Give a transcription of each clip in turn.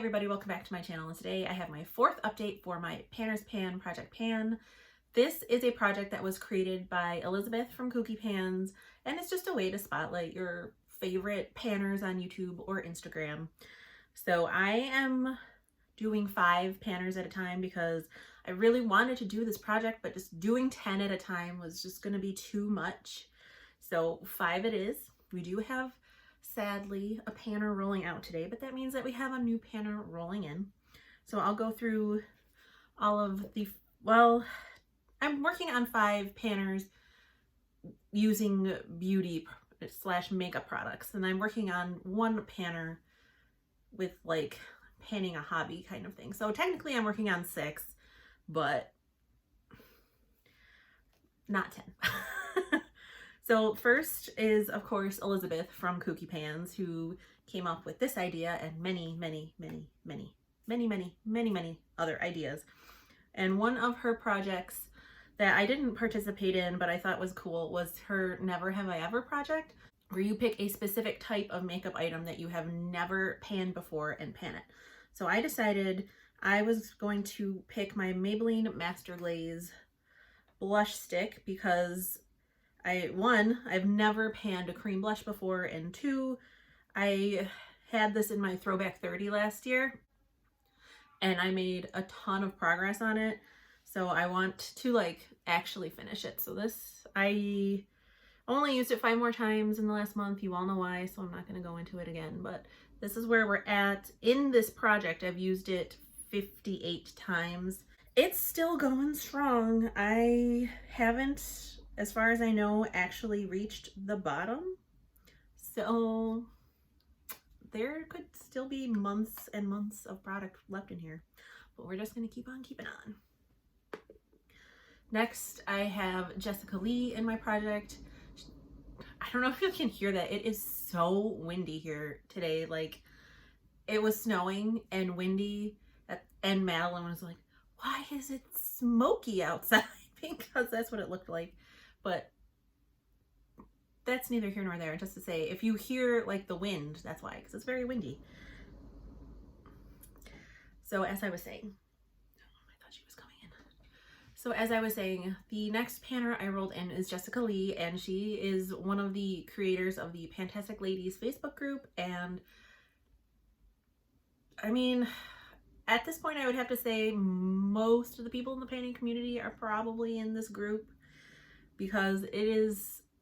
everybody, welcome back to my channel, and today I have my fourth update for my Panner's Pan Project Pan. This is a project that was created by Elizabeth from Kooky Pans, and it's just a way to spotlight your favorite panners on YouTube or Instagram. So I am doing 5 panners at a time because I really wanted to do this project, but just doing 10 at a time was just going to be too much. So 5 it is. We do have, sadly, a panner rolling out today, but that means that we have a new panner rolling in. So I'll go through all of the, well, I'm working on 5 panners using beauty / makeup products, and I'm working on 1 panner with like panning a hobby kind of thing. So technically I'm working on 6, but not 10. So first is, of course, Elizabeth from Kooky Pans, who came up with this idea and many other ideas. And one of her projects that I didn't participate in, but I thought was cool, was her Never Have I Ever project, where you pick a specific type of makeup item that you have never panned before and pan it. So I decided I was going to pick my Maybelline Master Glaze blush stick because I've never panned a cream blush before, and 2, I had this in my Throwback 30 last year and I made a ton of progress on it. So I want to like actually finish it. So this, I only used it 5 more times in the last month. You all know why, so I'm not going to go into it again, but this is where we're at. In this project, I've used it 58 times. It's still going strong. I haven't, as far as I know, actually reached the bottom. So there could still be months and months of product left in here, but we're just going to keep on keeping on. Next, I have Jessica Lee in my project. I don't know if you can hear that. It is so windy here today. Like, it was snowing and windy, and Madeline was like, why is it smoky outside? Because that's what it looked like. But that's neither here nor there. Just to say, if you hear like the wind, that's why, because it's very windy. So as I was saying, I thought she was coming in. So as I was saying, the next panner I rolled in is Jessica Lee, and she is one of the creators of the Fantastic Ladies Facebook group. And I mean, at this point, I would have to say most of the people in the painting community are probably in this group, because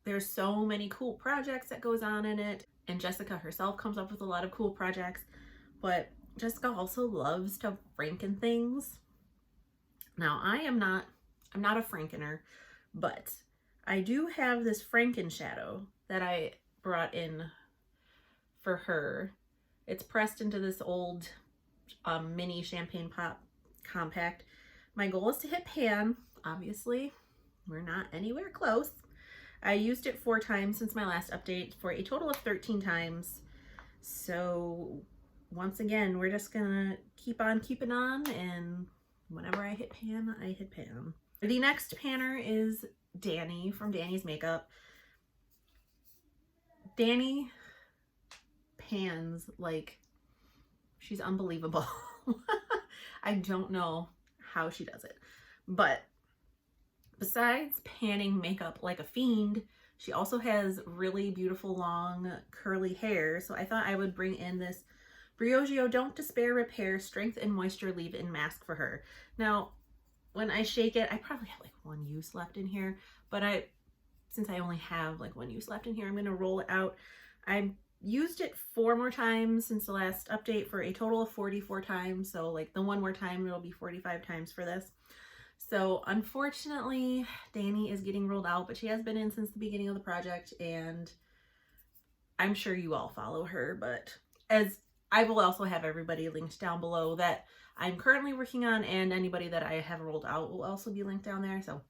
there's so many cool projects that goes on in it, and Jessica herself comes up with a lot of cool projects. But Jessica also loves to franken things. Now, I'm not a frankener, but I do have this Franken shadow that I brought in for her. It's pressed into this old mini champagne pop compact. My goal is to hit pan. Obviously, we're not anywhere close. I used it 4 times since my last update for a total of 13 times. So once again, we're just gonna keep on keeping on, and whenever I hit pan, I hit pan. The next panner is Danny from Danny's Makeup. Danny pans like she's unbelievable. I don't know how she does it, but besides panning makeup like a fiend, she also has really beautiful long curly hair. So I thought I would bring in this Briogeo Don't Despair Repair Strength and Moisture Leave-In Mask for her. Now, when I shake it, I probably have like 1 use left in here, but since I only have like 1 use left in here, I'm going to roll it out. I used it 4 more times since the last update for a total of 44 times. So like the 1 more time, it'll be 45 times for this. So unfortunately, Danny is getting rolled out, but she has been in since the beginning of the project, and I'm sure you all follow her. But as I will also have everybody linked down below that I'm currently working on, and anybody that I have rolled out will also be linked down there. So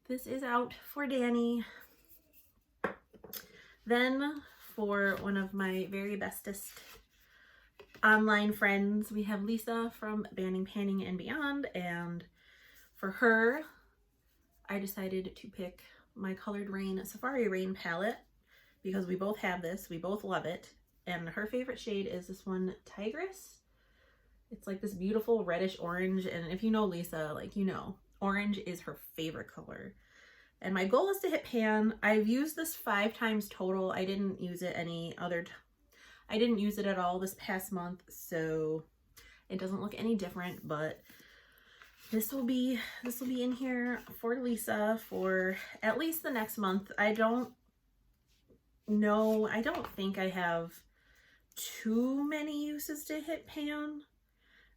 this is out for Danny. Then for one of my very bestest online friends, we have Lisa from Banning Panning and Beyond, and for her, I decided to pick my Colored Rain Safari Rain palette because we both have this, we both love it, and her favorite shade is this one, Tigress. It's like this beautiful reddish orange, and if you know Lisa, like, you know, orange is her favorite color. And my goal is to hit pan. I've used this 5 times total. I didn't use it I didn't use it at all this past month, so it doesn't look any different, but this will be in here for Lisa for at least the next month. I don't think I have too many uses to hit pan.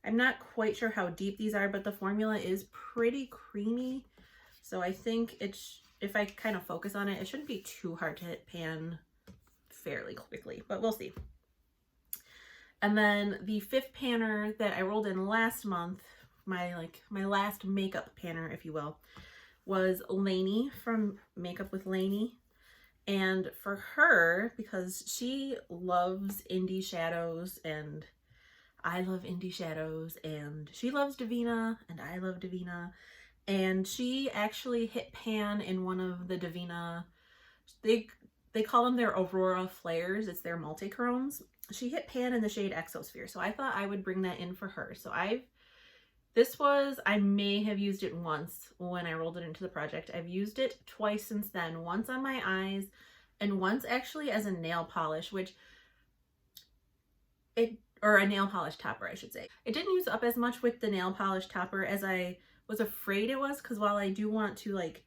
I'm not quite sure how deep these are, but the formula is pretty creamy. So I think if I kind of focus on it, it shouldn't be too hard to hit pan fairly quickly, but we'll see. And then the 5th panner that I rolled in last month, my last makeup panner, if you will, was Lainey from Makeup with Lainey. And for her, because she loves indie shadows and I love indie shadows, and she loves Divina and I love Divina, and she actually hit pan in one of the Divina, they call them their Aurora Flares, it's their multi-chromes. She hit pan in the shade Exosphere, so I thought I would bring that in for her. So I may have used it once when I rolled it into the project. I've used it twice since then, once on my eyes and once actually as a nail polish, or a nail polish topper, I should say. It didn't use up as much with the nail polish topper as I was afraid it was, because while I do want to like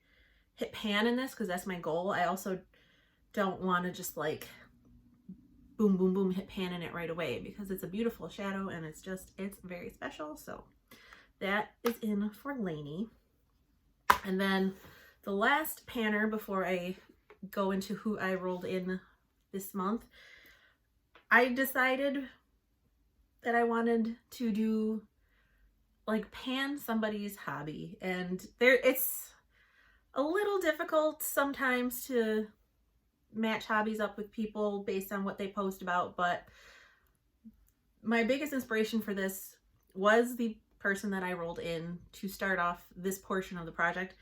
hit pan in this, because that's my goal, I also don't want to just like boom, boom, boom, hit pan in it right away, because it's a beautiful shadow and it's very special. So that is in for Lainey. And then the last panner before I go into who I rolled in this month, I decided that I wanted to do like pan somebody's hobby, and it's a little difficult sometimes to match hobbies up with people based on what they post about, but my biggest inspiration for this was the person that I rolled in to start off this portion of the project,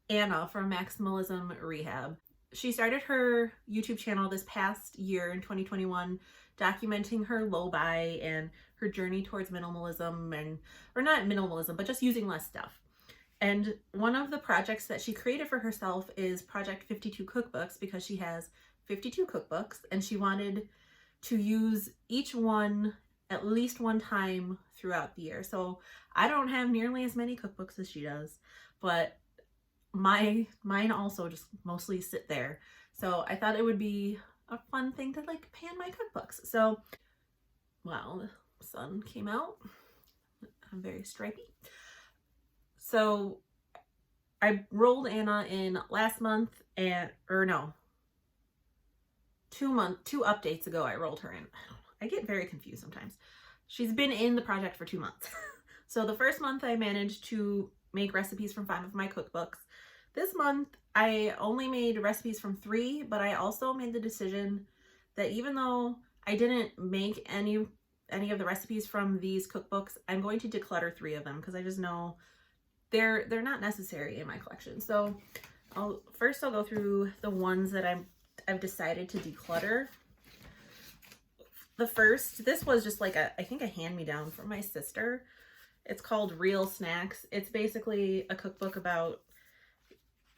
Anna from Maximalism Rehab. She started her YouTube channel this past year in 2021, documenting her low-buy and her journey towards minimalism, or not minimalism, but just using less stuff. And one of the projects that she created for herself is Project 52 Cookbooks, because she has 52 cookbooks and she wanted to use each one at least one time throughout the year. So I don't have nearly as many cookbooks as she does, but mine also just mostly sit there. So I thought it would be a fun thing to like pan my cookbooks. So, wow, the sun came out. I'm very stripy. So I rolled Anna in last month, two updates ago I rolled her in. I get very confused sometimes. She's been in the project for 2 months. So the first month I managed to make recipes from 5 of my cookbooks. This month I only made recipes from 3, but I also made the decision that even though I didn't make any of the recipes from these cookbooks, I'm going to declutter 3 of them, because I just know they're not necessary in my collection. So I'll go through the ones that I've decided to declutter. This was just like I think a hand-me-down from my sister. It's called Real Snacks. It's basically a cookbook about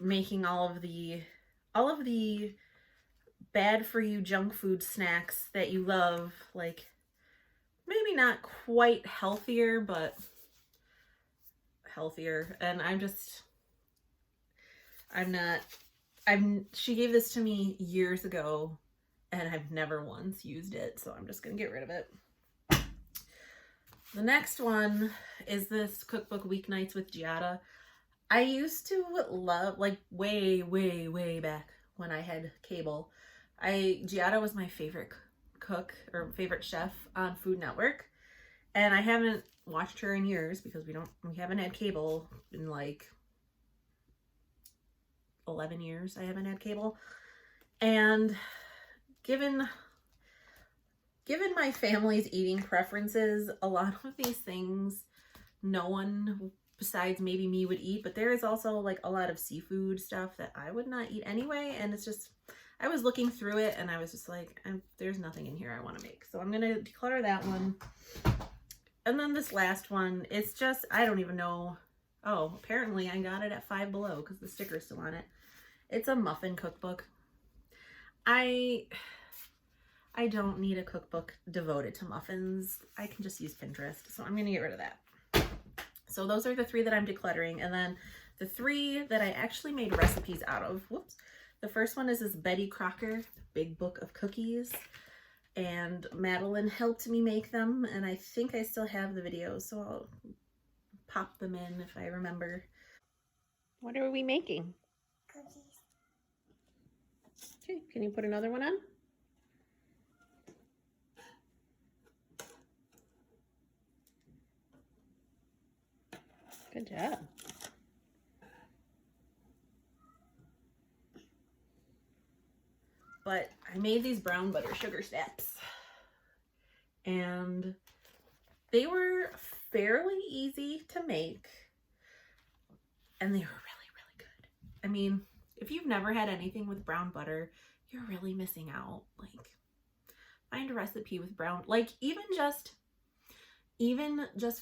making all of the bad for you junk food snacks that you love, like maybe not quite healthier, but healthier. And she gave this to me years ago and I've never once used it, so I'm just gonna get rid of it. The next one is this cookbook, Weeknights with Giada. I used to love, like way back when I had cable, Giada was my favorite cook or favorite chef on Food Network, and I haven't watched her in years because we haven't had cable in like 11 years. I haven't had cable, and given my family's eating preferences, a lot of these things no one besides maybe me would eat, but there is also like a lot of seafood stuff that I would not eat anyway, and it's just, I was looking through it and I was just like, there's nothing in here I want to make, so I'm gonna declutter that one. And then this last one, it's just, I don't even know. Oh, apparently I got it at Five Below because the sticker's still on it. It's a muffin cookbook. I don't need a cookbook devoted to muffins. I can just use Pinterest, so I'm gonna get rid of that. So those are the 3 that I'm decluttering, and then the 3 that I actually made recipes out of. Whoops. The first one is this Betty Crocker Big Book of Cookies, and Madeline helped me make them, and I think I still have the videos, so I'll pop them in if I remember. What are we making? Cookies. Okay, can you put another one on? Good job. But I made these brown butter sugar snaps, and they were fairly easy to make, and they were really, really good. I mean, if you've never had anything with brown butter, you're really missing out. Like, find a recipe with brown, like even just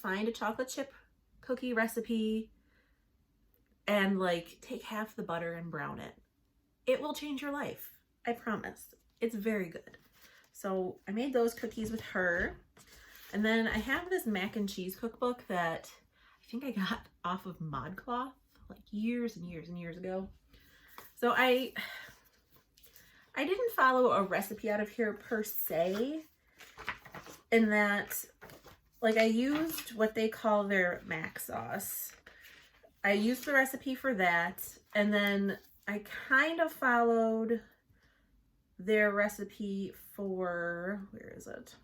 find a chocolate chip cookie recipe and like take half the butter and brown it. It will change your life. I promise. It's very good. So I made those cookies with her. And then I have this mac and cheese cookbook that I think I got off of ModCloth like years and years and years ago. So I didn't follow a recipe out of here per se, in that like I used what they call their mac sauce. I used the recipe for that, and then I kind of followed their recipe for, where is it?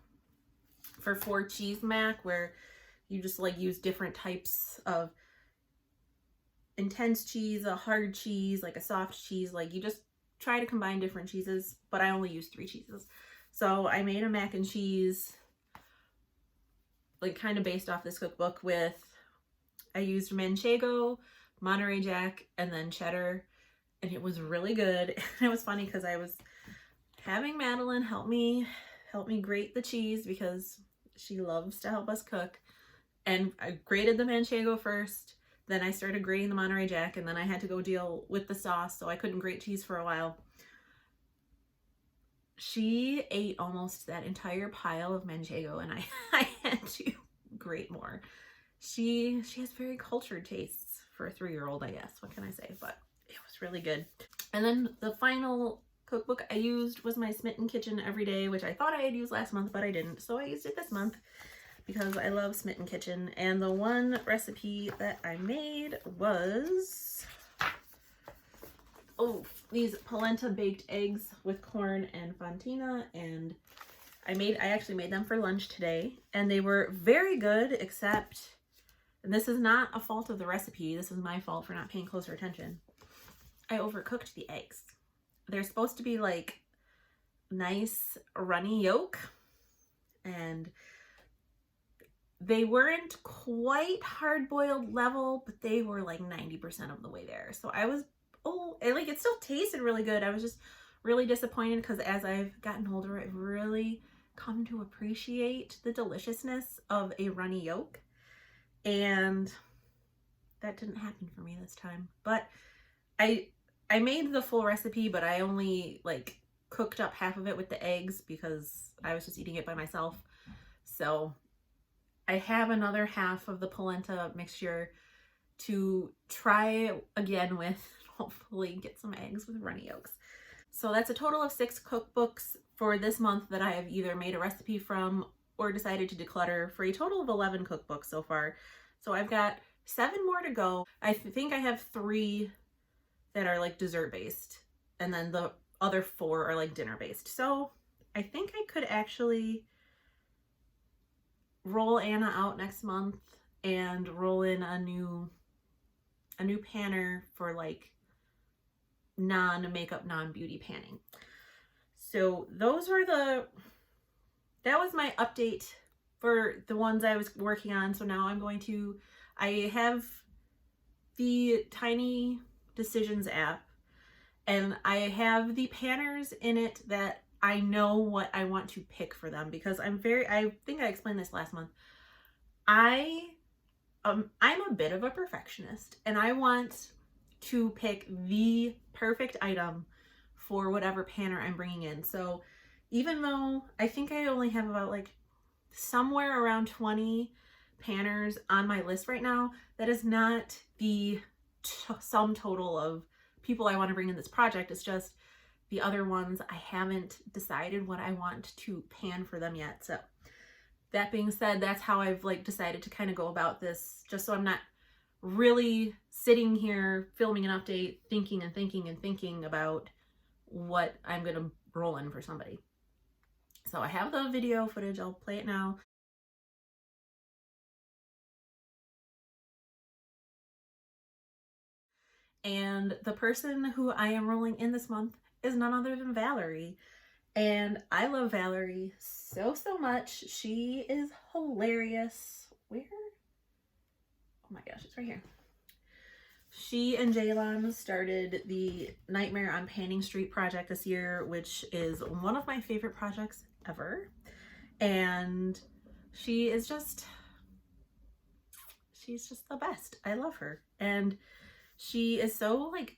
For 4 cheese mac, where you just like use different types of intense cheese, a hard cheese, like a soft cheese, like you just try to combine different cheeses, but I only use 3 cheeses. So I made a mac and cheese like kind of based off this cookbook with, I used Manchego, Monterey Jack, and then cheddar, and it was really good. And it was funny because I was having Madeline help me grate the cheese because she loves to help us cook. And I grated the Manchego first, then I started grating the Monterey Jack, and then I had to go deal with the sauce, so I couldn't grate cheese for a while. She ate almost that entire pile of Manchego, and I had to grate more. She has very cultured tastes for a 3-year-old, I guess. What can I say? But it was really good. And then the final cookbook I used was my Smitten Kitchen Everyday, which I thought I had used last month, but I didn't. So I used it this month because I love Smitten Kitchen. And the one recipe that I made was, these polenta baked eggs with corn and fontina, and I actually made them for lunch today, and they were very good, except, and this is not a fault of the recipe, this is my fault for not paying closer attention, I overcooked the eggs. They're supposed to be like nice runny yolk, and they weren't quite hard-boiled level, but they were like 90% of the way there. So I was, it still tasted really good. I was just really disappointed because as I've gotten older, I've really come to appreciate the deliciousness of a runny yolk, and that didn't happen for me this time. But I made the full recipe, but I only like cooked up half of it with the eggs because I was just eating it by myself. So I have another half of the polenta mixture to try again with, hopefully get some eggs with runny yolks. So that's a total of 6 cookbooks for this month that I have either made a recipe from or decided to declutter, for a total of 11 cookbooks so far. So I've got 7 more to go. I think I have 3 that are like dessert based, and then the other 4 are like dinner based. So I think I could actually roll Anna out next month and roll in a new panner for like non-makeup, non-beauty panning. So that was my update for the ones I was working on. So now I have the Tiny Decisions app, and I have the panners in it that I know what I want to pick for them, because I think I explained this last month. I'm a bit of a perfectionist, and I want to pick the perfect item for whatever panner I'm bringing in. So even though I think I only have about like somewhere around 20 panners on my list right now, that is not the sum total of people I want to bring in this project. It's just the other ones I haven't decided what I want to pan for them yet. So that being said, that's how I've like decided to kind of go about this, just so I'm not really sitting here filming an update, thinking and thinking and thinking about what I'm going to roll in for somebody. So I have the video footage. I'll play it now. And the person who I am rolling in this month is none other than Valerie. And I love Valerie so much. She is hilarious. Where? Oh my gosh, it's right here. She and Jaylon started the Nightmare on Panning Street project this year, which is one of my favorite projects ever. And she's just the best. I love her. And she is so like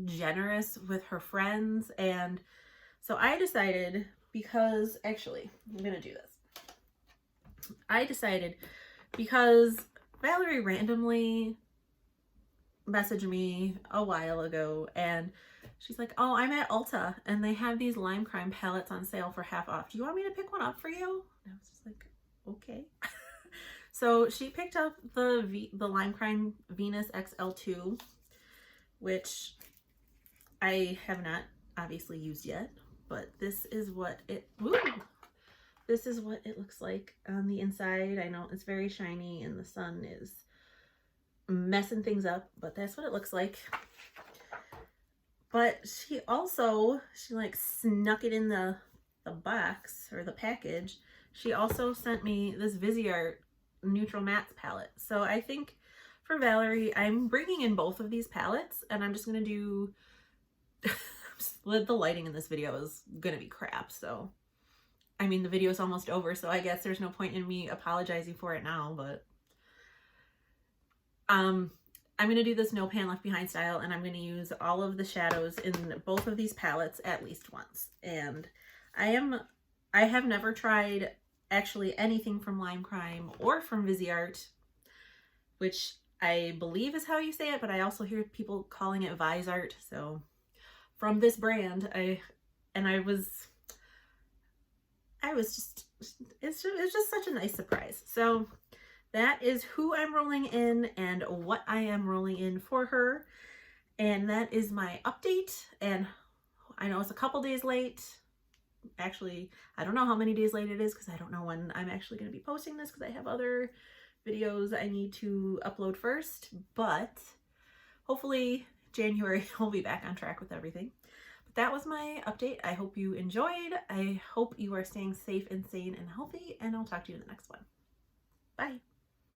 generous with her friends. And so I decided, because actually I'm gonna do this. I decided because Valerie randomly messaged me a while ago and she's like, oh, I'm at Ulta and they have these lime crime palettes on sale for half off. Do you want me to pick one up for you? And I was just like, okay. So she picked up the lime crime Venus XL2, which I have not obviously used yet, but this is what it looks like on the inside. I know it's very shiny and the sun is messing things up, but that's what it looks like. But she like snuck it in the box or the package. She also sent me this Viseart Neutral Mattes palette. So I think for Valerie, I'm bringing in both of these palettes, and I'm just gonna do the lighting in this video is gonna be crap, so I mean the video is almost over, so I guess there's no point in me apologizing for it now. But I'm gonna do this no pan left behind style, and I'm gonna use all of the shadows in both of these palettes at least once. And I have never tried actually anything from Lime Crime or from Viseart, which I believe is how you say it, but I also hear people calling it Viseart. So from this brand, it's just such a nice surprise. So that is who I'm rolling in and what I am rolling in for her. And that is my update. And I know it's a couple days late. Actually, I don't know how many days late it is because I don't know when I'm actually going to be posting this because I have other videos I need to upload first. But hopefully January we'll be back on track with everything. But that was my update. I hope you enjoyed. I hope you are staying safe and sane and healthy, and I'll talk to you in the next one. Bye.